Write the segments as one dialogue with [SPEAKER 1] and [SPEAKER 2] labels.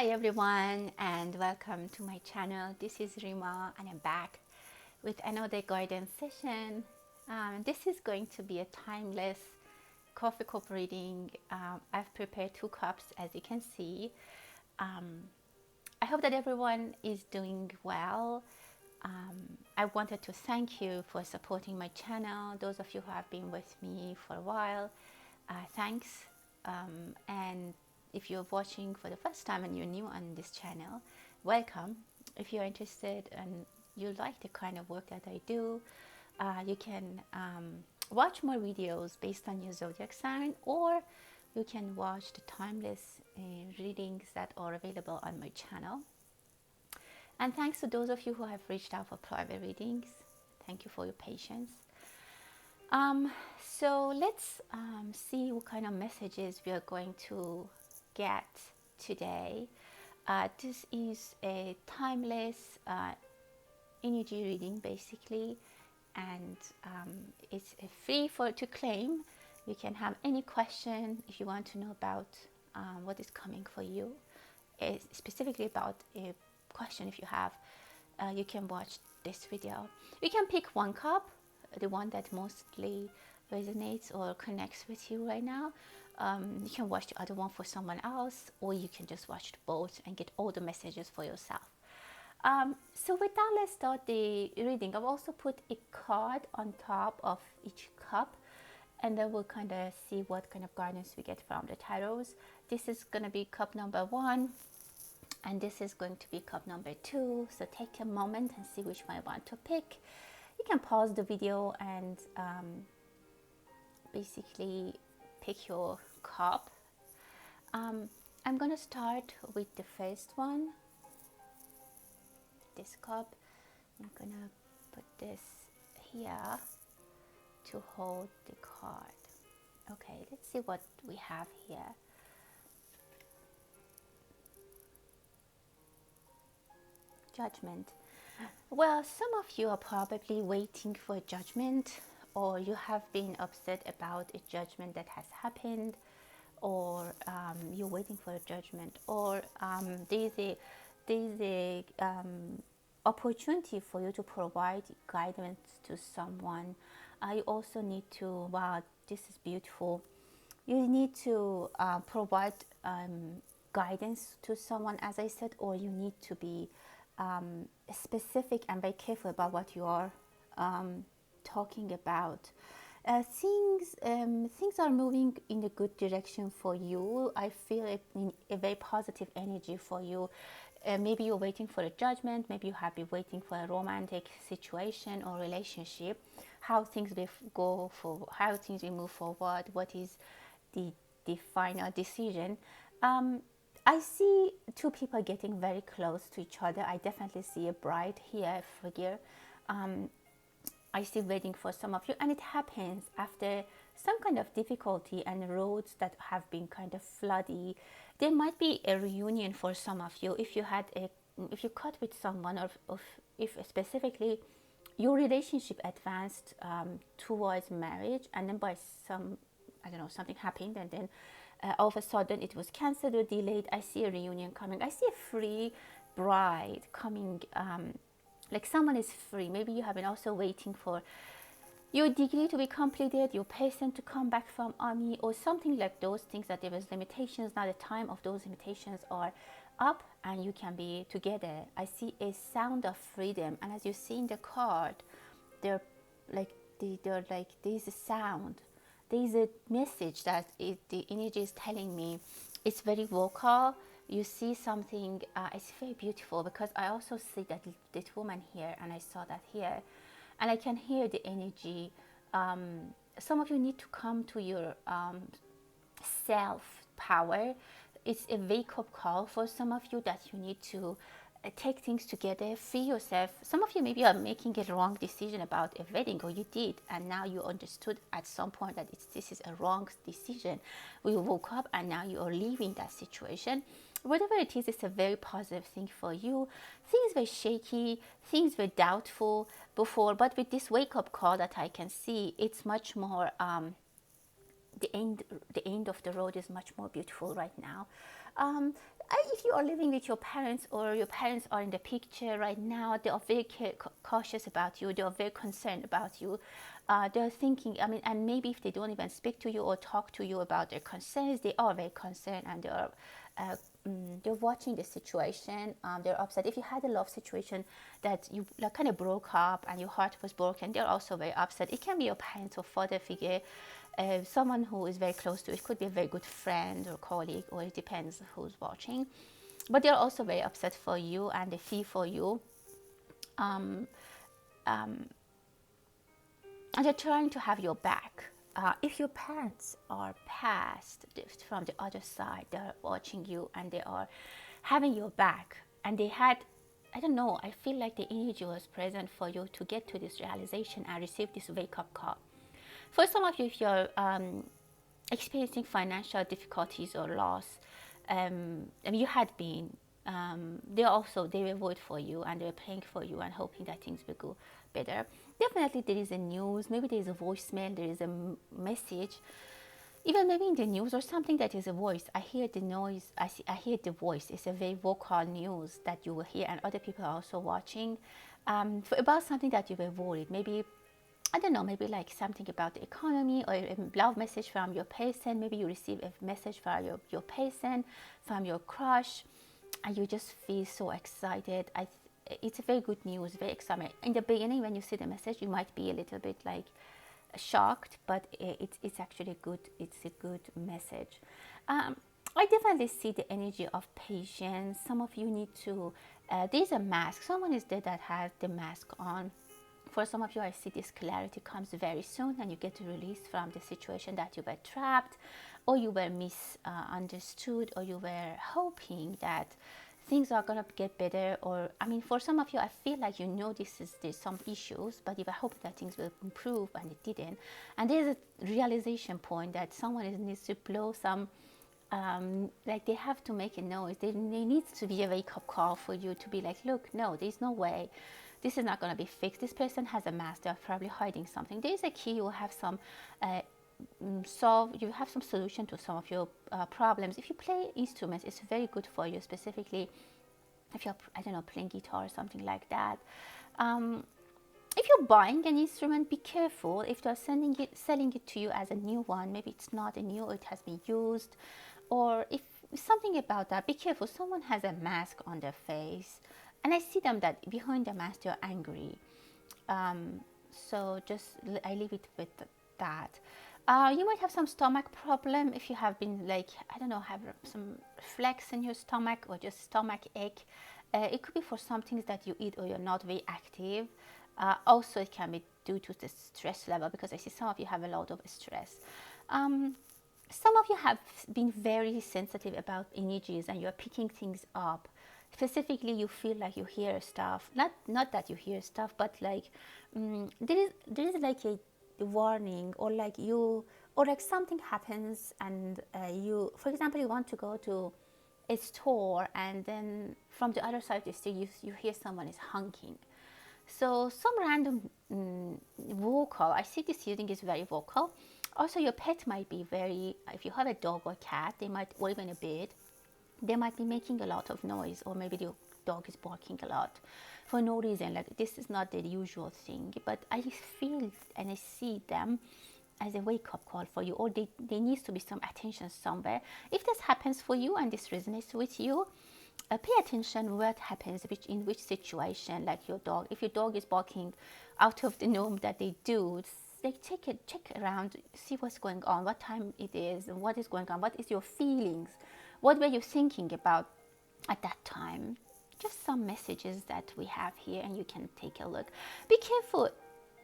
[SPEAKER 1] Hi everyone and welcome to my channel. This is Rima and I'm back with another guidance session. This is going to be a timeless coffee cup reading. I've prepared 2 cups as you can see. I hope that everyone is doing well. I wanted to thank you for supporting my channel. Those of you who have been with me for a while, thanks. And if you're watching for the first time and you're new on this channel, welcome. If you're interested and you like the kind of work that I do, you can watch more videos based on your zodiac sign, or you can watch the timeless readings that are available on my channel. And thanks to those of you who have reached out for private readings. Thank you for your patience. So let's see what kind of messages we are going to get today. This is a timeless energy reading basically, and it's free to claim. You can have any question if you want to know about what is coming for you, specifically about a question. If you have, you can watch this video. You can pick 1 cup, the one that mostly resonates or connects with you right now. You can watch the other one for someone else, or you can just watch both and get all the messages for yourself. So with that, let's start the reading. I've also put a card on top of each cup, and then we'll kind of see what kind of guidance we get from the tarots. This is going to be cup number 1, and this is going to be cup number 2. So take a moment and see which one you want to pick. You can pause the video and basically pick your cup. I'm going to start with the first one, this cup. I'm going to put this here to hold the card. Okay, let's see what we have here. Judgment. Well, some of you are probably waiting for a judgment, or you have been upset about a judgment that has happened, or you're waiting for a judgment, or there's a opportunity for you to provide guidance to someone. You also need to, wow, this is beautiful. You need to provide guidance to someone, as I said, or you need to be specific and very careful about what you are talking about. Things are moving in a good direction for you. I feel it in a very positive energy for you. Maybe you're waiting for a judgment. Maybe you have been waiting for a romantic situation or relationship. How things will go for, how things will move forward. What is the final decision? I see 2 people getting very close to each other. I definitely see a bride here, a figure. I see waiting for some of you, and it happens after some kind of difficulty and roads that have been kind of floody. There might be a reunion for some of you if you cut with someone, or if specifically your relationship advanced towards marriage, and then by some, I don't know, something happened, and then all of a sudden it was cancelled or delayed. I see a reunion coming. I see a free bride coming. Like someone is free. Maybe you have been also waiting for your degree to be completed, your person to come back from army, or something like those things, that there was limitations. Now the time of those limitations are up and you can be together. I see a sound of freedom, and as you see in the card, they're like there's a sound. There's a message that the energy is telling me. It's very vocal. You see something, it's very beautiful, because I also see that this woman here, and I saw that here, and I can hear the energy. Some of you need to come to your self-power. It's a wake-up call for some of you, that you need to take things together, free yourself. Some of you maybe are making a wrong decision about a wedding, or you did, and now you understood at some point that this is a wrong decision. You woke up and now you are leaving that situation. Whatever it is, it's a very positive thing for you. Things were shaky, things were doubtful before, but with this wake-up call that I can see, it's much more the end of the road is much more beautiful right now. if you are living with your parents or your parents are in the picture right now, they are very cautious about you. They are very concerned about you. They're thinking, I mean, and maybe if they don't even speak to you or talk to you about their concerns, they are very concerned, and they're watching the situation. They're upset. If you had a love situation that you like kind of broke up and your heart was broken, they're also very upset. It can be your parent or father figure, someone who is very close to you. It could be a very good friend or colleague, or it depends who's watching. But they're also very upset for you, and they feel for you. Um, and they're trying to have your back. If your parents are passed from the other side, they're watching you and they are having your back. And they had, I don't know, I feel like the energy was present for you to get to this realization and receive this wake-up call. For some of you, if you're experiencing financial difficulties or loss, and you had been, they were void for you, and they were praying for you and hoping that things will go better. Definitely there is a news, maybe there is a voicemail, there is a message, even maybe in the news or something that is a voice. I hear the noise, I hear the voice. It's a very vocal news that you will hear, and other people are also watching, about something that you were worried. Maybe, I don't know, maybe like something about the economy, or a love message from your person. Maybe you receive a message from your person, from your crush, and you just feel so excited. It's a very good news, very exciting. In the beginning, when you see the message, you might be a little bit like shocked, but it's actually good. It's a good message. I definitely see the energy of patience. Some of you need to, there's a mask. Someone is there that has the mask on. For some of you, I see this clarity comes very soon, and you get to release from the situation that you were trapped, or you were misunderstood, or you were hoping that things are going to get better. Or, I mean, for some of you, I feel like there's some issues, but you were hoping that things will improve, and it didn't. And there's a realization point that someone needs to blow some, like they have to make a noise. There needs to be a wake-up call for you to be like, look, no, there's no way. This is not going to be fixed. This person has a mask. They're probably hiding something. There is a key. You will have some you have some solution to some of your problems. If you play instruments, it's very good for you, specifically if you're, I don't know, playing guitar or something like that. If you're buying an instrument, be careful. If they're selling it to you as a new one, maybe it's not a new, it has been used, or if something about that, be careful. Someone has a mask on their face, and I see them that behind the mask they're angry. So just I leave it with that. You might have some stomach problem if you have been like, I don't know, have some flex in your stomach or just stomach ache. It could be for some things that you eat or you're not very active. Also, it can be due to the stress level, because I see some of you have a lot of stress. Some of you have been very sensitive about energies, and you're picking things up. Specifically, you feel like you hear stuff. Not that you hear stuff, but like there is like a warning, or like something happens, and you, for example, you want to go to a store, and then from the other side of the street you hear someone is honking. So some random vocal, I see this hearing is very vocal. Also, your pet might be very, if you have a dog or cat, they might, or even a bird, they might be making a lot of noise, or maybe the dog is barking a lot for no reason. Like, this is not the usual thing, but I feel and I see them as a wake-up call for you, or there needs to be some attention somewhere. If this happens for you and this resonates with you, pay attention what happens, in which situation. Like your dog, if your dog is barking out of the norm that they do, like check around, see what's going on, what time it is, and what is going on, what is your feelings, what were you thinking about at that time. Just some messages that we have here, and you can take a look. Be careful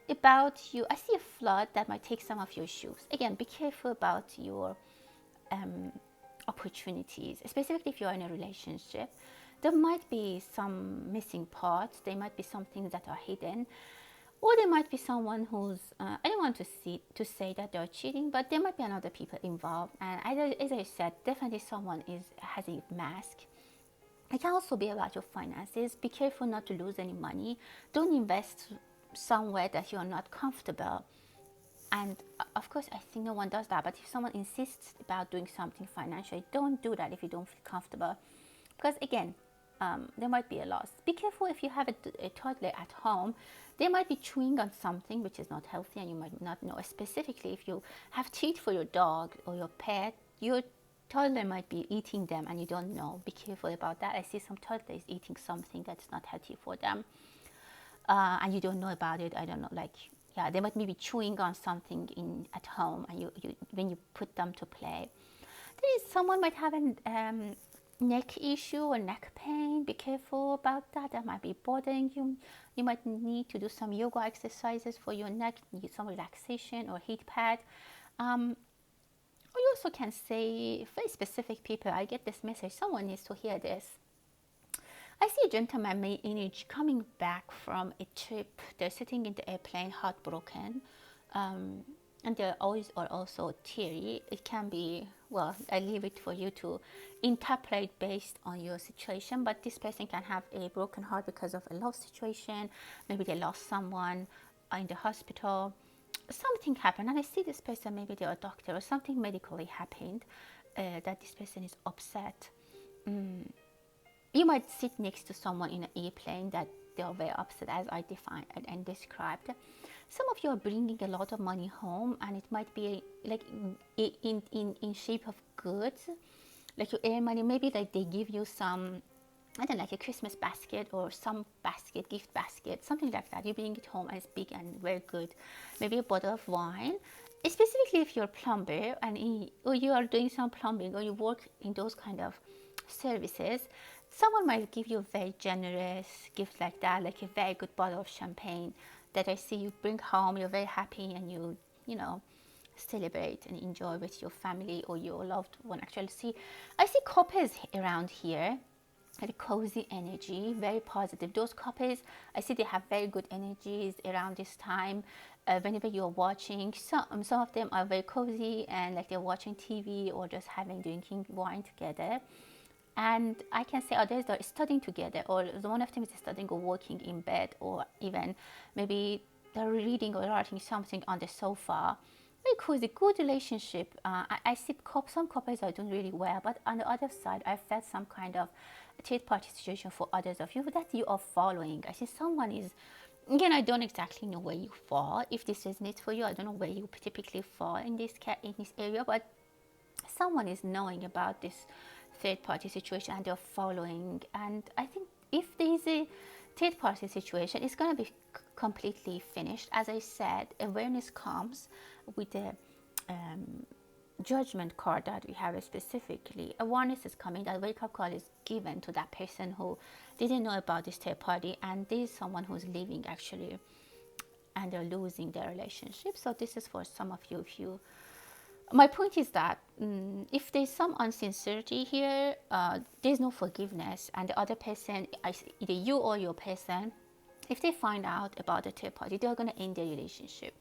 [SPEAKER 1] about you. I see a flood that might take some of your shoes. Again, be careful about your opportunities, especially if you're in a relationship. There might be some missing parts. There might be some things that are hidden, or there might be someone who's I don't want to say that they're cheating, but there might be another people involved. And as I said, definitely someone has a mask. It can also be about your finances. Be careful not to lose any money. Don't invest somewhere that you're not comfortable. And of course, I think no one does that. But if someone insists about doing something financially, don't do that if you don't feel comfortable. because again, there might be a loss. Be careful if you have a toddler at home. They might be chewing on something which is not healthy, and you might not know. Specifically, if you have treat for your dog or your pet, your toddler might be eating them and you don't know. Be careful about that. I see some toddlers eating something that's not healthy for them, and you don't know about it. I don't know, like, yeah, they might be chewing on something at home, and you when you put them to play. There is someone might have a neck issue or neck pain. Be careful about that. That might be bothering you. You might need to do some yoga exercises for your neck, need some relaxation or heat pad. Or you also can say, very specific people, I get this message, someone needs to hear this. I see a gentleman made energy coming back from a trip. They're sitting in the airplane, heartbroken. And they always are also teary. It can be, well, I leave it for you to interpret based on your situation, but this person can have a broken heart because of a lost situation. Maybe they lost someone in the hospital. Something happened, and I see this person, maybe they're a doctor or something medically happened, that this person is upset. You might sit next to someone in an airplane that they are very upset, as I defined and described. Some of you are bringing a lot of money home, and it might be like in shape of goods, like you earn money. Maybe like they give you some, I don't know, like a Christmas basket or some basket, gift basket, something like that. You bring it home and it's big and very good. Maybe a bottle of wine. Specifically if you're a plumber or you are doing some plumbing or you work in those kind of services, someone might give you a very generous gift like that, like a very good bottle of champagne that I see you bring home. You're very happy and you know, celebrate and enjoy with your family or your loved one. Actually, I see couples around here, very cozy energy, very positive. Those couples, I see they have very good energies around this time. Whenever you're watching, some of them are very cozy and like they're watching TV or just drinking wine together. And I can say others are studying together, or one of them is studying or working in bed, or even maybe they're reading or writing something on the sofa. Very cozy, good relationship. I see some couples are doing really well, but on the other side, I felt some kind of third party situation for others of you that you are following. I see someone is, again, I don't exactly know where you fall. If this resonates for you, I don't know where you typically fall in this area, but someone is knowing about this third party situation and they're following. And I think if there is a third party situation, it's going to be completely finished. As I said, awareness comes with the judgment card that we have specifically. Awareness is coming, that wake up call is given to that person who didn't know about this third party, and there's someone who's leaving actually and they're losing their relationship. So this is for some of you. My point is that if there's some insincerity here, there's no forgiveness, and the other person, either you or your person, if they find out about the third party, they're going to end their relationship,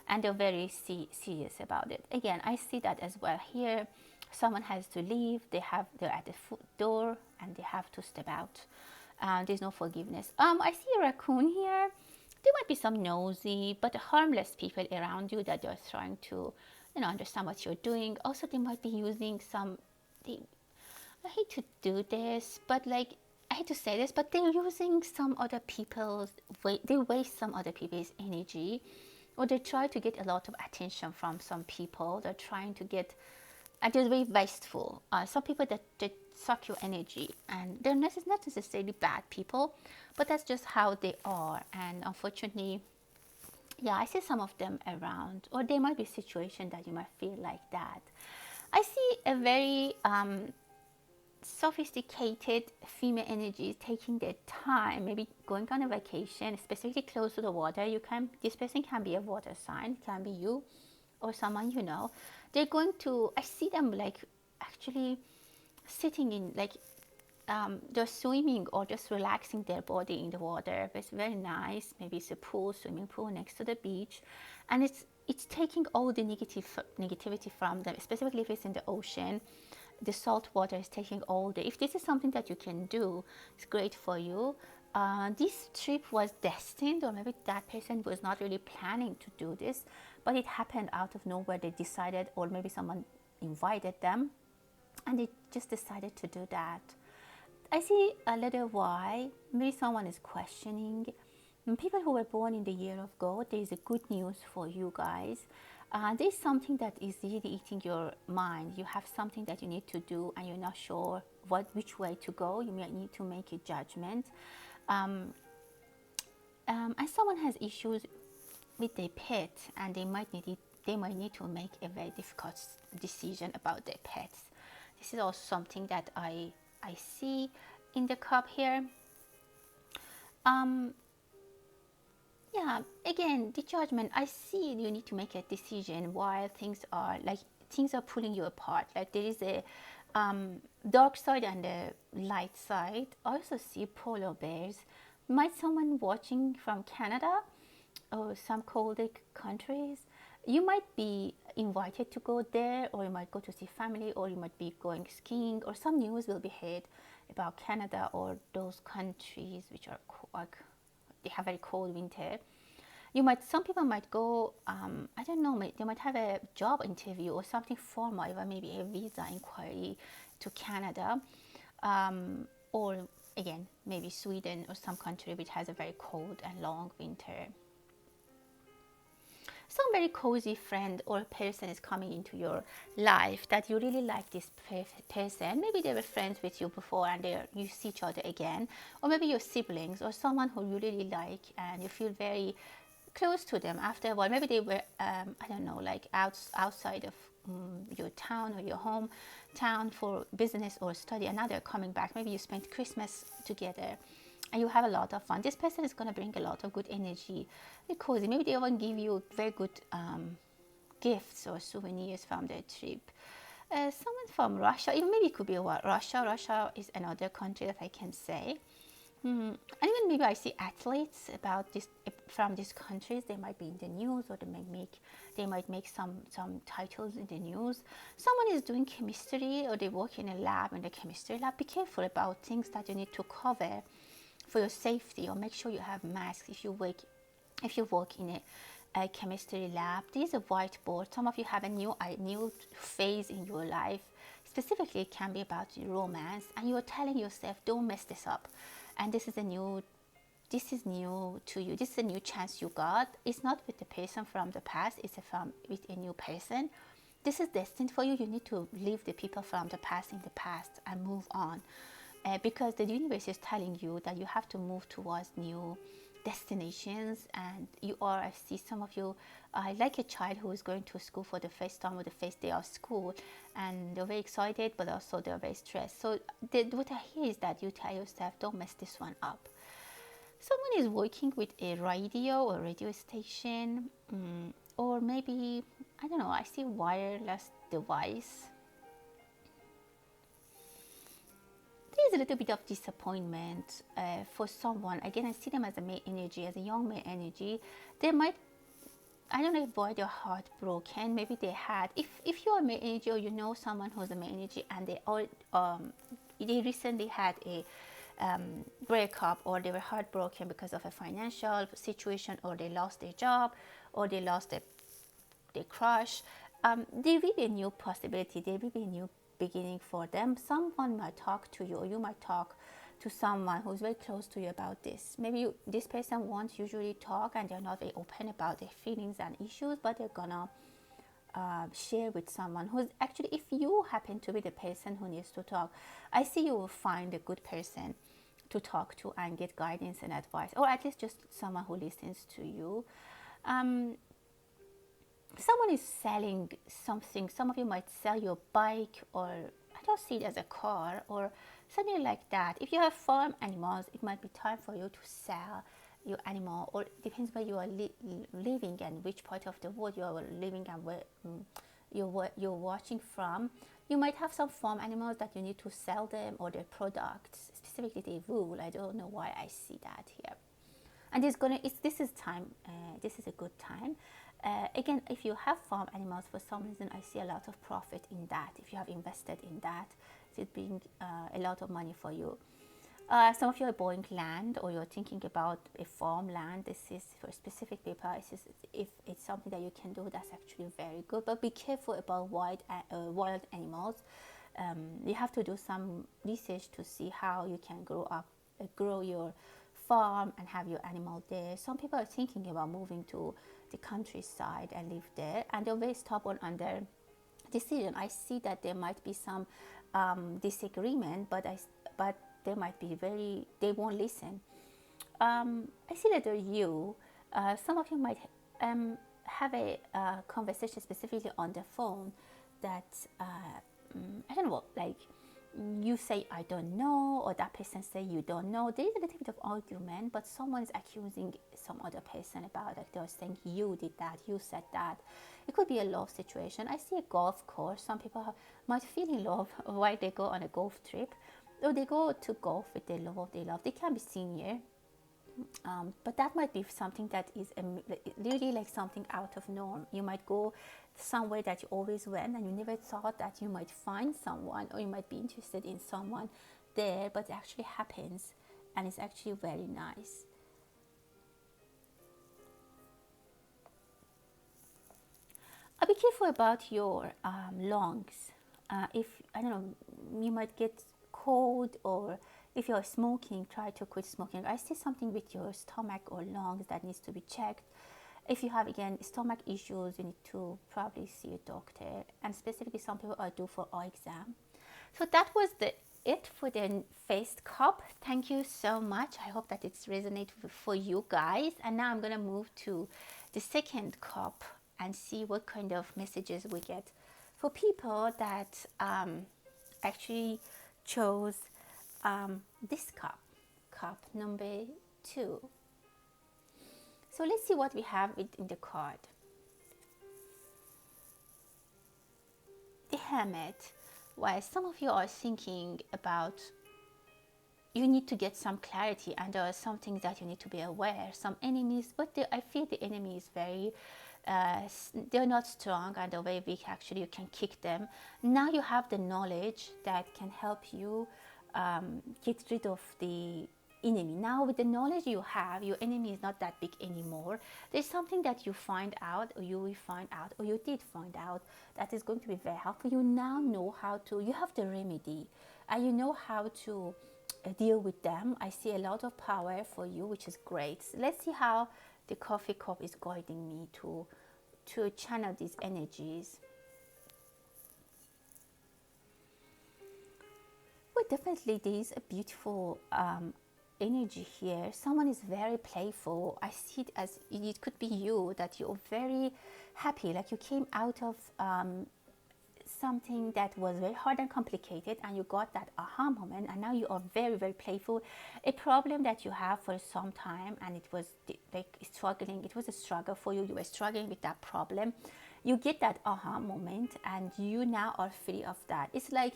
[SPEAKER 1] and they're very serious about it. Again, I see that as well here. Someone has to leave. They're at the door and they have to step out. There's no forgiveness. I see a raccoon here. There might be some nosy but harmless people around you that they're trying to, understand what you're doing. Also, they might be using I hate to do this, but I hate to say this, but they're using some other people's, they waste some other people's energy, or they try to get a lot of attention from some people. They're trying to get, and they're very wasteful. Some people that suck your energy, and they're not necessarily bad people, but that's just how they are. And unfortunately, yeah, I see some of them around, or there might be a situation that you might feel like that. I see a very sophisticated female energy taking their time, maybe going on a vacation, specifically close to the water. This person can be a water sign, it can be you or someone you know. They're going to, I see them actually sitting in they're swimming or just relaxing their body in the water. It's very nice. Maybe it's a swimming pool next to the beach, and it's taking all the negativity from them. Specifically if it's in the ocean, the salt water is taking all the. If this is something that you can do, it's great for you. This trip was destined, or maybe that person was not really planning to do this, but it happened out of nowhere. They decided, or maybe someone invited them, and they just decided to do that. I see a little why. Maybe someone is questioning. People who were born in the year of God, there is a good news for you guys. There's something that is really eating your mind. You have something that you need to do, and you're not sure which way to go. You might need to make a judgment. And someone has issues with their pet, and they might need to make a very difficult decision about their pets. This is also something that I see in the cup here. Yeah, again, the judgment, I see you need to make a decision while things are pulling you apart. Like there is a dark side and a light side. I also see polar bears. Might someone watching from Canada or some colder countries, you might be invited to go there, or you might go to see family, or you might be going skiing, or some news will be heard about Canada or those countries which are like they have very cold winter. Some people might go, I don't know, they might have a job interview or something formal, or maybe a visa inquiry to Canada, or again, maybe Sweden or some country which has a very cold and long winter. Some very cozy friend or person is coming into your life that you really like this person. Maybe they were friends with you before and you see each other again, or maybe your siblings or someone who you really like and you feel very close to them after a while. Maybe they were, I don't know, like outside of your town or your hometown for business or study, and now they're coming back. Maybe you spent Christmas together and you have a lot of fun. This person is going to bring a lot of good energy, because maybe they even give you very good gifts or souvenirs from their trip. Someone from Russia, even maybe it could be Russia. Russia is another country that I can say. And even maybe I see athletes from these countries. They might be in the news, or they might make some titles in the news. Someone is doing chemistry, or they work in a lab, in the chemistry lab. Be careful about things that you need to cover for your safety, or make sure you have masks if you work in a chemistry lab. This is a whiteboard. Some of you have a new phase in your life. Specifically, it can be about romance, and you are telling yourself, don't mess this up. And this is new to you. This is a new chance you got. It's not with the person from the past, it's with a new person. This is destined for you. You need to leave the people from the past in the past and move on. Because the universe is telling you that you have to move towards new destinations, and I see some of you like a child who is going to school for the first time or the first day of school, and they're very excited, but also they're very stressed. So what I hear is that you tell yourself, don't mess this one up. Someone is working with a radio station, or maybe, I don't know, I see wireless device. There's a little bit of disappointment for someone. Again, I see them as a male energy, as a young male energy. They might, I don't know why they're heartbroken. Maybe they had, if you're a male energy, or you know someone who's a male energy, and they recently had a breakup, or they were heartbroken because of a financial situation, or they lost their job, or they lost their crush. There will be a new possibility. There will be a new beginning for them. Someone might talk to you, or you might talk to someone who's very close to you about this. Maybe this person won't usually talk, and they're not very open about their feelings and issues, but they're gonna share with someone who's actually, if you happen to be the person who needs to talk, I see you will find a good person to talk to and get guidance and advice, or at least just someone who listens to you. Someone is selling something. Some of you might sell your bike, or I don't see it as a car, or something like that. If you have farm animals, it might be time for you to sell your animal, or it depends where you are living and which part of the world you are living, and where you're watching from. You might have some farm animals that you need to sell them, or their products, specifically their wool. I don't know why I see that here. And this is time. This is a good time. Again, if you have farm animals, for some reason I see a lot of profit in that. If you have invested in that, it brings a lot of money for you. Some of you are buying land, or you're thinking about a farmland. This is for specific people. If it's something that you can do, that's actually very good. But be careful about wild animals. You have to do some research to see how you can grow your farm and have your animal there. Some people are thinking about moving to the countryside and live there, and they're very stubborn on their decision. I see that there might be some disagreement, but they might be they won't listen. I see that there you, some of you might have a conversation specifically on the phone that I don't know, like you say I don't know, or that person say you don't know. There is a little bit of argument, but someone is accusing some other person about it. They're saying you did that, you said that. It could be a love situation. I see a golf course. Some people might feel in love while they go on a golf trip, or they go to golf with their love. They can be senior. But that might be something that is really like something out of norm. You might go somewhere that you always went and you never thought that you might find someone or you might be interested in someone there, but it actually happens and it's actually very nice. Be careful about your lungs. If I don't know, you might get cold, or if you're smoking, try to quit smoking. I see something with your stomach or lungs that needs to be checked. If you have again stomach issues, you need to probably see a doctor. And specifically, some people are due for eye exam. So that was it for the first cup. Thank you so much. I hope that it's resonated for you guys. And now I'm gonna move to the second cup and see what kind of messages we get for people that actually chose this cup number 2. So let's see what we have in the card. The Hermit. Well, some of you are thinking about you need to get some clarity, and there are some things that you need to be aware. Some enemies, but I feel the enemy is very they're not strong and they're very weak. Actually, you can kick them. Now you have the knowledge that can help you get rid of the enemy. Now with the knowledge you have, your enemy is not that big anymore. There's something that you find out, or you will find out, or you did find out, that is going to be very helpful. You now know how to, you have the remedy, and you know how to deal with them. I see a lot of power for you, which is great. So let's see how the coffee cup is guiding me to channel these energies. Well, definitely there is a beautiful energy here. Someone is very playful. I see it as it could be you, that you're very happy, like you came out of something that was very hard and complicated, and you got that aha moment, and now you are very, very playful. A problem that you have for some time, and it was like struggling, it was a struggle for you, you were struggling with that problem, you get that aha moment and you now are free of that. It's like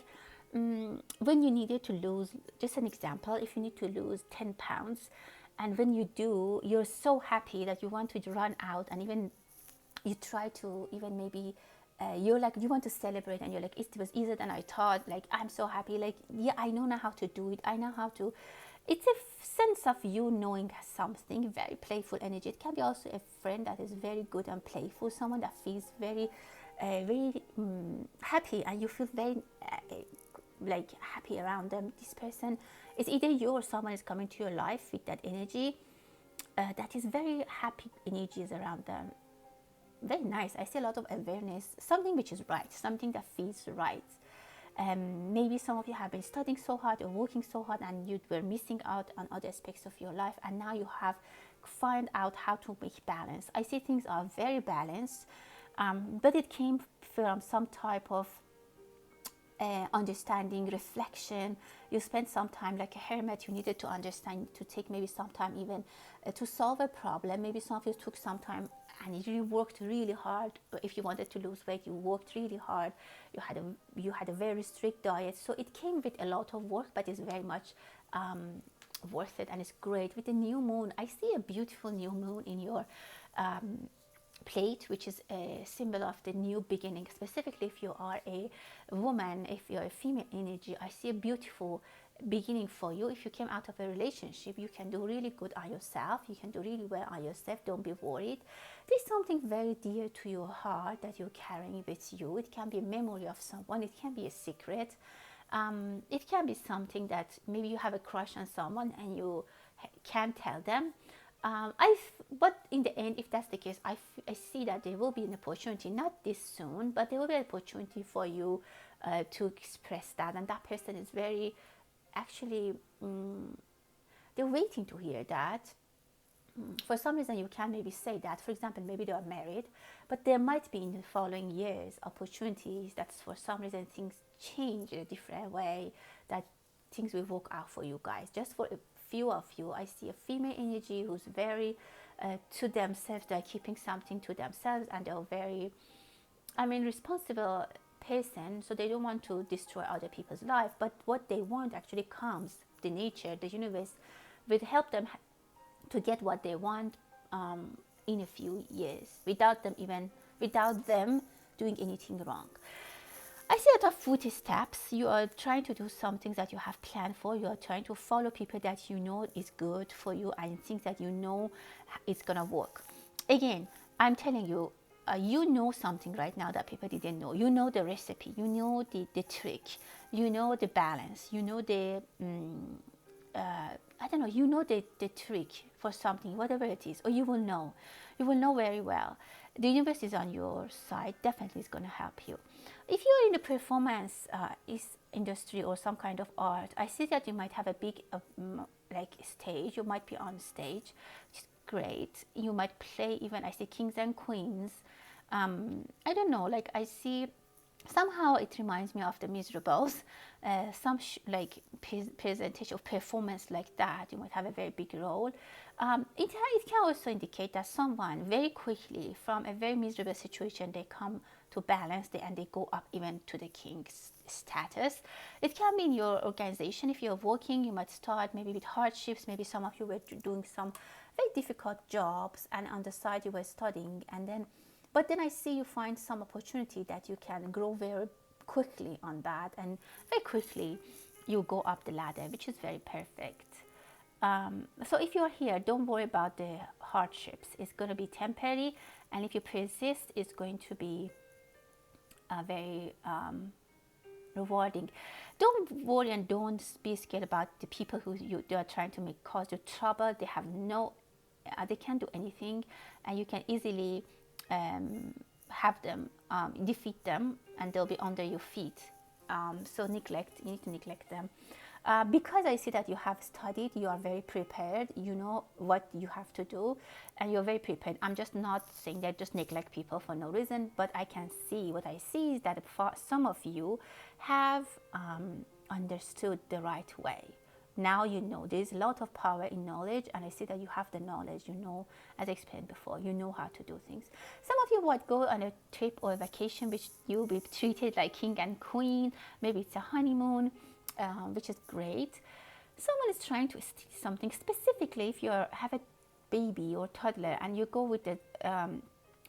[SPEAKER 1] when you needed to lose, just an example, if you need to lose 10 pounds, and when you do, you're so happy that you want to run out, and even you try to even maybe you're like, you want to celebrate, and you're like, it was easier than I thought, like I'm so happy, like yeah, I know now how to do it, I know how to. It's a sense of you knowing something, very playful energy. It can be also a friend that is very good and playful, someone that feels very happy, and you feel very like happy around them. This person is either you or someone is coming to your life with that energy that is very happy energies around them. Very nice. I see a lot of awareness, something which is right, something that feels right. Maybe some of you have been studying so hard or working so hard, and you were missing out on other aspects of your life, and now you have find out how to make balance. I see things are very balanced, but it came from some type of understanding, reflection. You spent some time like a hermit. You needed to understand, to take maybe some time even to solve a problem. Maybe some of you took some time and you worked really hard. If you wanted to lose weight, you worked really hard. You had a very strict diet. So it came with a lot of work, but it's very much worth it, and it's great. With the new moon, I see a beautiful new moon in your plate, which is a symbol of the new beginning. Specifically if you are a woman, if you're a female energy, I see a beautiful beginning for you. If you came out of a relationship, you can do really good on yourself. You can do really well on yourself. Don't be worried. There's something very dear to your heart that you're carrying with you. It can be a memory of someone. It can be a secret. It can be something that maybe you have a crush on someone and you can't tell them. But in the end, if that's the case, I see that there will be an opportunity, not this soon, but there will be an opportunity for you to express that. And that person is very, actually, they're waiting to hear that. For some reason, you can maybe say that. For example, maybe they are married, but there might be in the following years opportunities that for some reason things change in a different way, that things will work out for you guys. Just for a few of you, I see a female energy who's very to themselves. They're keeping something to themselves, and they're very, responsible person. So they don't want to destroy other people's life, but what they want actually comes. The nature, the universe will help them to get what they want in a few years without them doing anything wrong. I see a lot of footsteps. You are trying to do some things that you have planned for. You are trying to follow people that you know is good for you and things that you know is gonna work. Again, I'm telling you, you know something right now that people didn't know. You know the recipe. You know the trick. You know the balance. You know the you know the trick for something, whatever it is, or you will know very well. The universe is on your side, definitely is going to help you. If you're in the performance industry or some kind of art, I see that you might have a big stage. You might be on stage, which is great. You might play even, I see kings and queens. I don't know, I see, somehow it reminds me of the Miserables. Some presentation of performance like that, you might have a very big role. It can also indicate that someone very quickly from a very miserable situation, they come to balance and they go up even to the king's status. It can be in your organization. If you're working, you might start maybe with hardships. Maybe some of you were doing some very difficult jobs, and on the side you were studying, but then I see you find some opportunity that you can grow very quickly on that, and very quickly you go up the ladder, which is very perfect. So if you're here, don't worry about the hardships. It's going to be temporary, and if you persist, it's going to be very rewarding. Don't worry and don't be scared about the people who they are trying to cause you trouble. They have they can't do anything, and you can easily have them, defeat them, and they'll be under your feet. So you need to neglect them. Because I see that you have studied, you are very prepared, you know what you have to do, and you're very prepared. I'm just not saying that just neglect people for no reason, but I can see, what I see is that some of you have understood the right way. Now you know there's a lot of power in knowledge, and I see that you have the knowledge, you know, as I explained before, you know how to do things. Some of you might go on a trip or a vacation which you'll be treated like king and queen. Maybe it's a honeymoon, which is great. Someone is trying to steal something. Specifically, if you have a baby or toddler and you go with the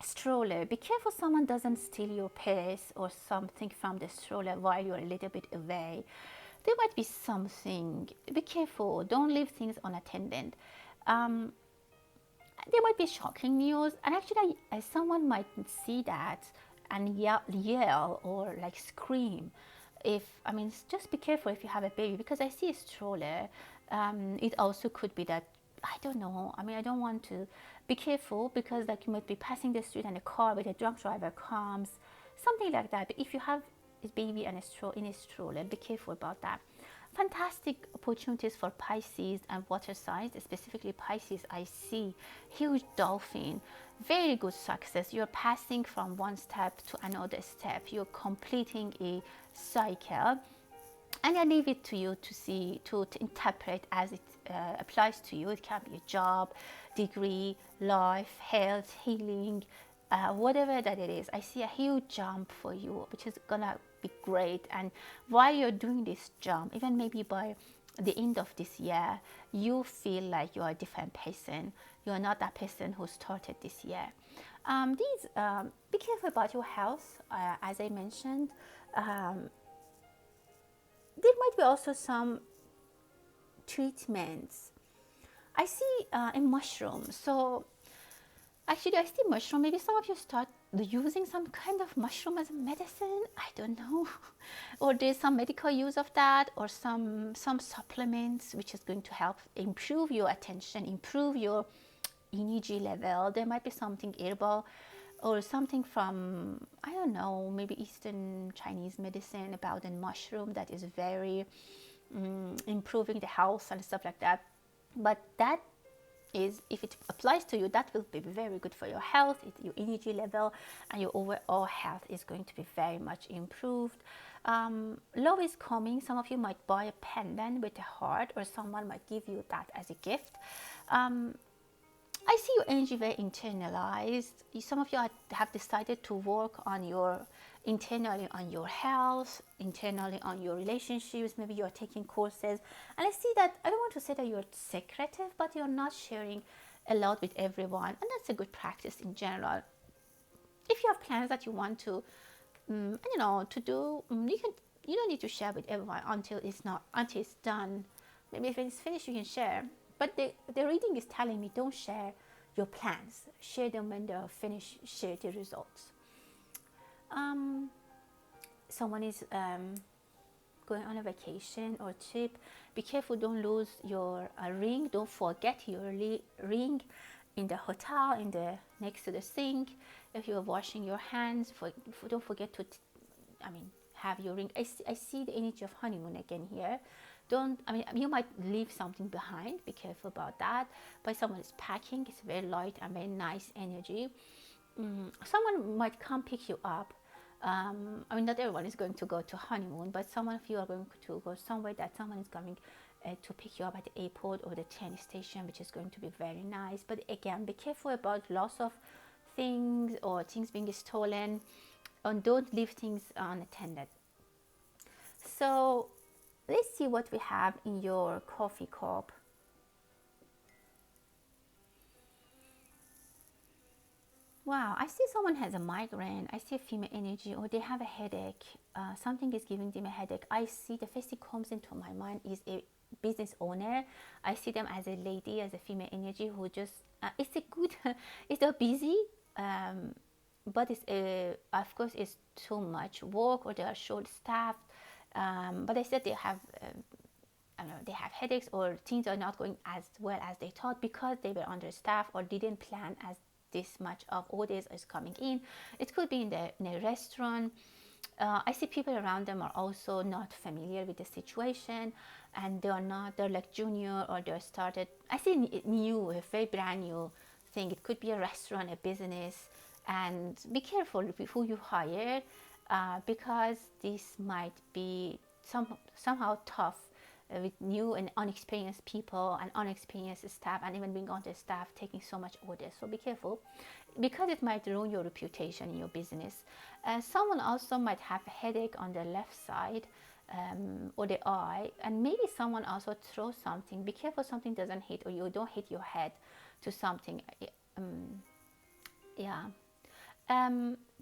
[SPEAKER 1] stroller, be careful someone doesn't steal your purse or something from the stroller while you're a little bit away. There might be something. Be careful. Don't leave things unattended. There might be shocking news, and actually someone might see that and yell or scream. Just be careful if you have a baby, because I see a stroller. It also could be that, I don't know. I don't want to. Be careful, because you might be passing the street and a car with a drunk driver comes, something like that. But if you have a baby and in a stroller, be careful about that. Fantastic opportunities for Pisces and water signs, specifically Pisces. I see huge dolphin, very good success. You're passing from one step to another step. You're completing a cycle, and I leave it to you to see, to interpret as it applies to you. It can be a job, degree, life, health, healing, whatever that it is. I see a huge jump for you, which is gonna be great. And while you're doing this jump, even maybe by the end of this year, you feel like you're a different person. You're not that person who started this year. Be careful about your health, as I mentioned. There might be also some treatments. I see a mushroom. So actually, I see mushroom. Maybe some of you start using some kind of mushroom as a medicine. I don't know. Or there's some medical use of that, or some supplements which is going to help improve your attention, improve your energy level. There might be something herbal or something from, I don't know, maybe Eastern Chinese medicine about a mushroom that is very improving the health and stuff like that. But that is, if it applies to you, that will be very good for your health, your energy level, and your overall health is going to be very much improved. Love is coming. Some of you might buy a pendant with a heart, or someone might give you that as a gift. I see your energy very internalized. Some of you have decided to work on your internally on your health, internally on your relationships. Maybe you're taking courses, and I see that, I don't want to say that you're secretive, but you're not sharing a lot with everyone, and that's a good practice in general. If you have plans that you want to to do, you don't need to share with everyone until it's done. Maybe if it's finished you can share, but the reading is telling me don't share your plans. Share them when they're finished. Share the results. Someone is going on a vacation or trip. Be careful, don't lose your ring. Don't forget your ring in the hotel, next to the sink. If you are washing your hands, don't forget to have your ring. I see the energy of honeymoon again here. You might leave something behind. Be careful about that. But someone is packing. It's very light and very nice energy. Someone might come pick you up. Not everyone is going to go to honeymoon, but some of you are going to go somewhere that someone is coming to pick you up at the airport or the train station, which is going to be very nice. But again, be careful about loss of things or things being stolen, and don't leave things unattended. So let's see what we have in your coffee cup. Wow, I see someone has a migraine. I see a female energy, or they have a headache. Something is giving them a headache. I see the first thing comes into my mind is a business owner. I see them as a lady, as a female energy who just, it's a good, they're busy, but of course it's too much work, or they are short staffed. But I said they have, they have headaches, or things are not going as well as they thought because they were understaffed or didn't plan as this much of orders is coming in. It could be in a restaurant. I see people around them are also not familiar with the situation, and they're like junior, or they're started. I see new, a very brand new thing. It could be a restaurant, a business, and be careful with who you hire, because this might be somehow tough with new and unexperienced people and unexperienced staff, and even being on the staff taking so much orders. So be careful, because it might ruin your reputation in your business. Someone also might have a headache on the left side, or the eye, and maybe someone also throws something. Be careful something doesn't hit, or you don't hit your head to something.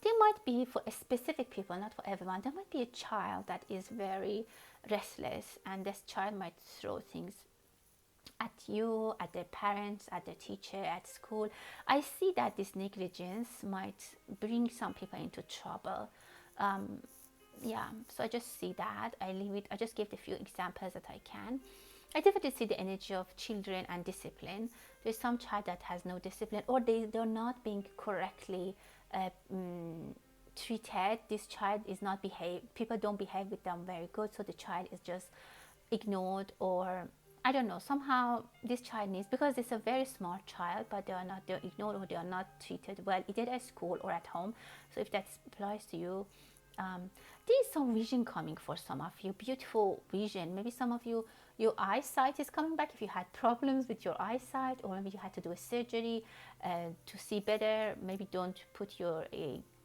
[SPEAKER 1] There might be, for a specific people, not for everyone, there might be a child that is very restless, and this child might throw things at you, at their parents, at the teacher, at school. I see that this negligence might bring some people into trouble. So I just see that. I leave it. I just give a few examples that I can. I definitely see the energy of children and discipline. There's some child that has no discipline, or they're not being correctly treated. This child is not people don't behave with them very good, so the child is just ignored, or I don't know, somehow this child needs, because it's a very smart child, but they're ignored, or they are not treated well, either at school or at home. So if that applies to you, there's some vision coming for some of you, beautiful vision. Maybe some of you, your eyesight is coming back. If you had problems with your eyesight, or maybe you had to do a surgery to see better, maybe don't put your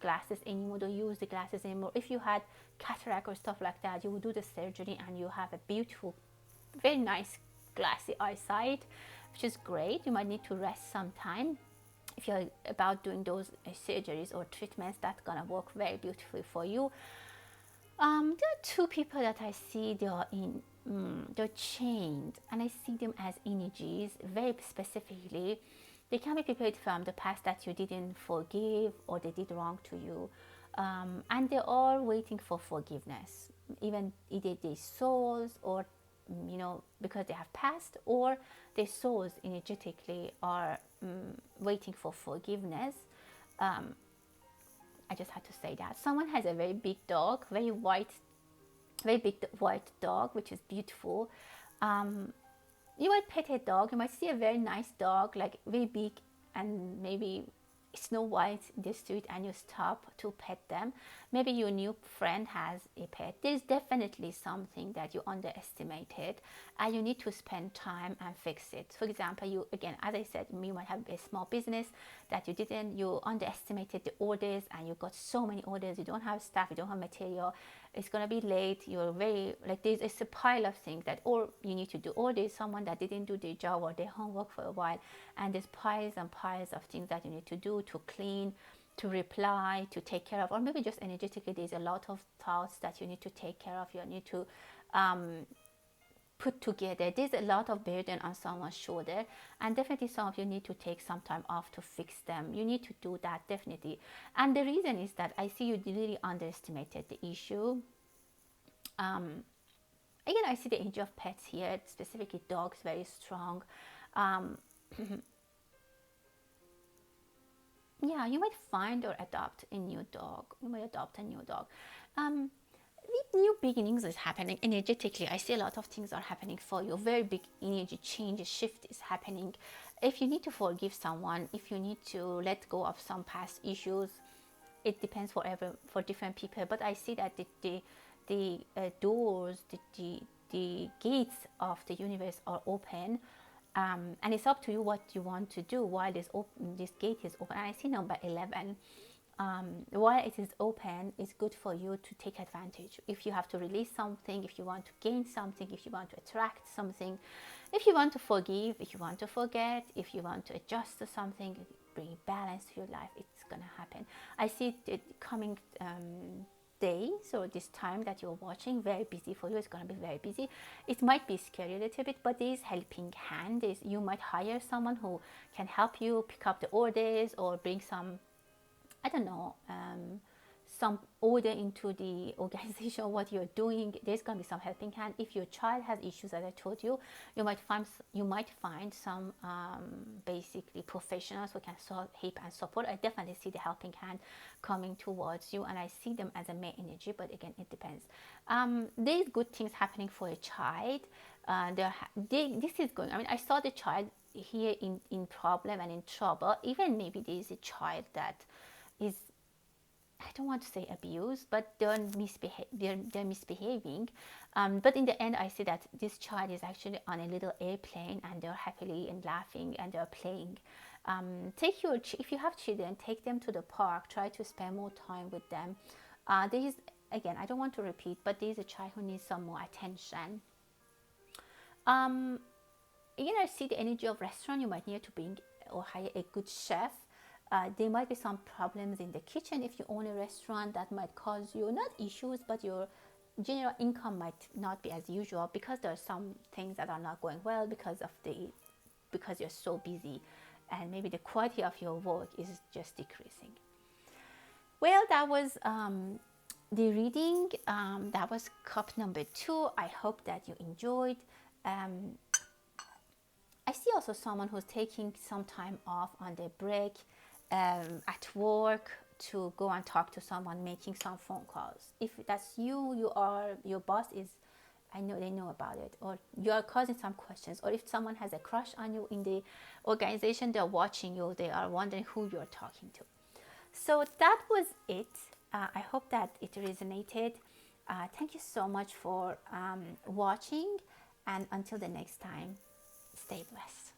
[SPEAKER 1] glasses anymore, don't use the glasses anymore. If you had cataract or stuff like that, you will do the surgery and you have a beautiful, very nice glassy eyesight, which is great. You might need to rest sometime. If you're about doing those surgeries or treatments, that's gonna work very beautifully for you. There are two people that I see, they are in they're chained, and I see them as energies. Very specifically, they can be people from the past that you didn't forgive or they did wrong to you, and they're all waiting for forgiveness. Even either their souls, or because they have passed, or their souls energetically are waiting for forgiveness. I just had to say that. Someone has a very big dog, very big white dog, which is beautiful. You might pet a dog, you might see a very nice dog, like very big and maybe Snow White in the street, and you stop to pet them. Maybe your new friend has a pet. There's definitely something that you underestimated, and you need to spend time and fix it. For example, you, again, as I said, you might have a small business that you underestimated the orders, and you got so many orders, you don't have staff, you don't have material, it's going to be late, you're very, like, there's a pile of things that, or you need to do, or there's someone that didn't do their job or their homework for a while, and there's piles and piles of things that you need to do, to clean, to reply, to take care of, or maybe just energetically there's a lot of thoughts that you need to take care of, you need to put together. There's a lot of burden on someone's shoulder, and definitely some of you need to take some time off to fix them. You need to do that, definitely. And the reason is that I see you really underestimated the issue. Again, I see the energy of pets here, specifically dogs, very strong. Yeah, you might find or adopt a new dog. You might adopt a new dog. New beginnings is happening energetically. I see a lot of things are happening for you. Very big energy change, shift is happening. If you need to forgive someone, if you need to let go of some past issues, it depends for different people. But I see that the doors, the gates of the universe are open. And it's up to you what you want to do while this gate is open. And I see number 11. While it is open, it's good for you to take advantage. If you have to release something, if you want to gain something, if you want to attract something, if you want to forgive, if you want to forget, if you want to adjust to something, bring balance to your life, it's going to happen. I see it coming days, or this time that you're watching, very busy for you. It's going to be very busy. It might be scary a little bit, but there's helping hand. You might hire someone who can help you pick up the orders or bring some, I don't know, some order into the organization, what you're doing. There's going to be some helping hand. If your child has issues, as I told you, you might find some basically professionals who can help and support. I definitely see the helping hand coming towards you, and I see them as a male energy, but again, it depends. There's good things happening for a child. This is going, I mean, I saw the child here in problem and in trouble. Even maybe there's a child that is, I don't want to say abused, but they're misbehaving. But in the end, I see that this child is actually on a little airplane, and they're happily and laughing, and they're playing. If you have children, take them to the park. Try to spend more time with them. Again, I don't want to repeat, but there is a child who needs some more attention. Again, I see the energy of restaurant. You might need to bring or hire a good chef. There might be some problems in the kitchen if you own a restaurant that might cause you, not issues, but your general income might not be as usual, because there are some things that are not going well because you're so busy, and maybe the quality of your work is just decreasing. Well, that was the reading. That was cup number 2. I hope that you enjoyed. I see also someone who's taking some time off on their break at work to go and talk to someone, making some phone calls. If that's your boss is, I know they know about it, or you are causing some questions, or if someone has a crush on you in the organization, they're watching you, they are wondering who you're talking to. So that was it. I hope that it resonated. Thank you so much for watching, and until the next time, stay blessed.